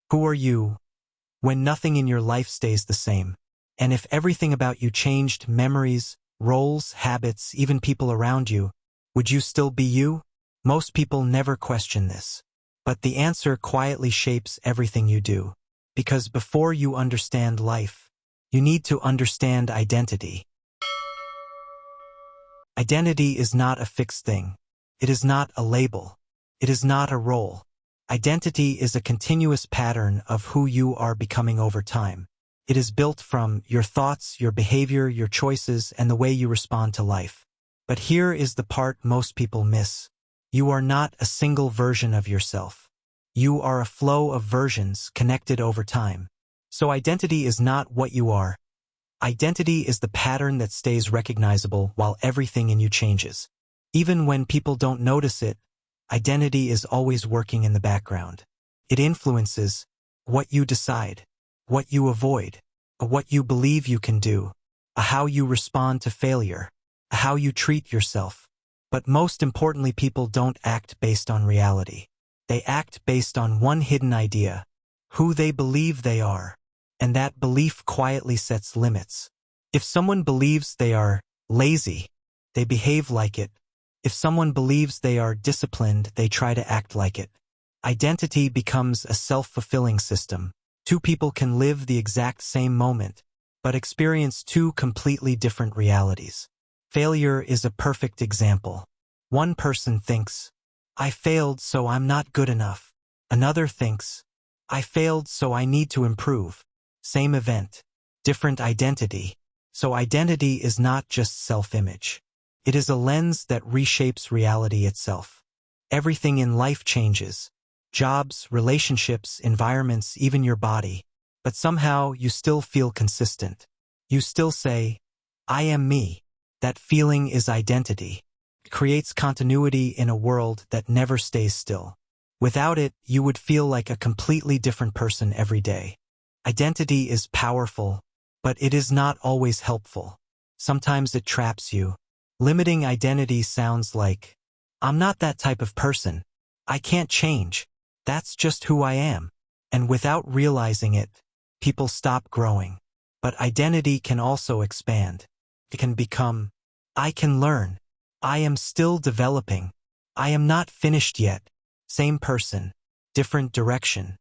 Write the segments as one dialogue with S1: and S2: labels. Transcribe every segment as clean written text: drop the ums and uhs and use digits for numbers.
S1: Who are you when nothing in your life stays the same? And if everything about you changed, memories, roles, habits, even people around you, would you still be you? Most people never question this. But the answer quietly shapes everything you do. Because before you understand life, you need to understand identity. Identity is not a fixed thing. It is not a label. It is not a role. Identity is a continuous pattern of who you are becoming over time. It is built from your thoughts, your behavior, your choices, and the way you respond to life. But here is the part most people miss. You are not a single version of yourself. You are a flow of versions connected over time. So identity is not what you are. Identity is the pattern that stays recognizable while everything in you changes. Even when people don't notice it, identity is always working in the background. It influences what you decide, what you avoid, what you believe you can do, how you respond to failure, how you treat yourself. But most importantly, people don't act based on reality. They act based on one hidden idea, who they believe they are. And that belief quietly sets limits. If someone believes they are lazy, they behave like it. If someone believes they are disciplined, they try to act like it. Identity becomes a self-fulfilling system. Two people can live the exact same moment, but experience two completely different realities. Failure is a perfect example. One person thinks, I failed, so I'm not good enough. Another thinks, I failed, so I need to improve. Same event, different identity. So identity is not just self-image. It is a lens that reshapes reality itself. Everything in life changes. Jobs, relationships, environments, even your body. But somehow you still feel consistent. You still say, I am me. That feeling is identity. It creates continuity in a world that never stays still. Without it, you would feel like a completely different person every day. Identity is powerful, but it is not always helpful. Sometimes it traps you. Limiting identity sounds like, I'm not that type of person. I can't change. That's just who I am. And without realizing it, people stop growing. But identity can also expand. It can become, I can learn. I am still developing. I am not finished yet. Same person, different direction.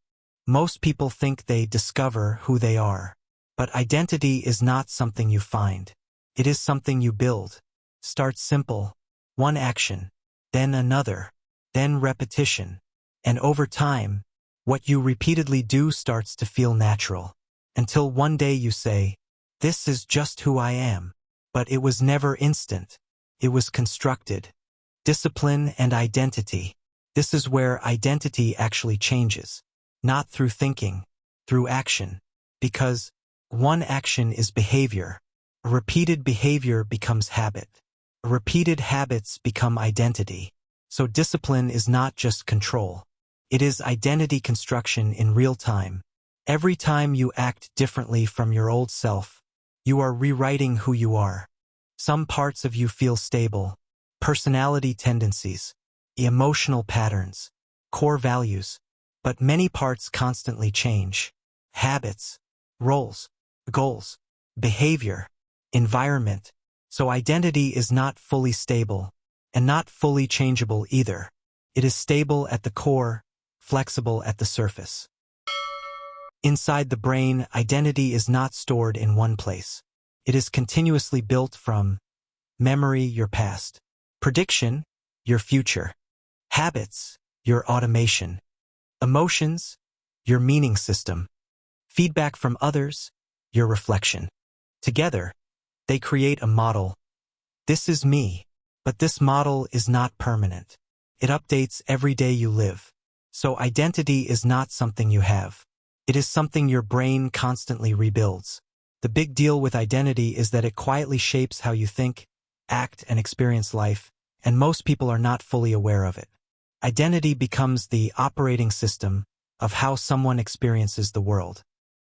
S1: Most people think they discover who they are. But identity is not something you find. It is something you build. Start simple. One action, then another, then repetition. And over time, what you repeatedly do starts to feel natural. Until one day you say, this is just who I am. But it was never instant. It was constructed. Discipline and identity. This is where identity actually changes. Not through thinking, through action. Because one action is behavior. A repeated behavior becomes habit. Repeated habits become identity. So discipline is not just control. It is identity construction in real time. Every time you act differently from your old self, you are rewriting who you are. Some parts of you feel stable. Personality tendencies, emotional patterns, core values. But many parts constantly change. Habits, roles, goals, behavior, environment. So identity is not fully stable, and not fully changeable either. It is stable at the core, flexible at the surface. Inside the brain, identity is not stored in one place. It is continuously built from memory, your past, prediction, your future, habits, your automation, emotions, your meaning system, feedback from others, your reflection. Together, they create a model. This is me, but this model is not permanent. It updates every day you live. So identity is not something you have. It is something your brain constantly rebuilds. The big deal with identity is that it quietly shapes how you think, act, and experience life, and most people are not fully aware of it. Identity becomes the operating system of how someone experiences the world.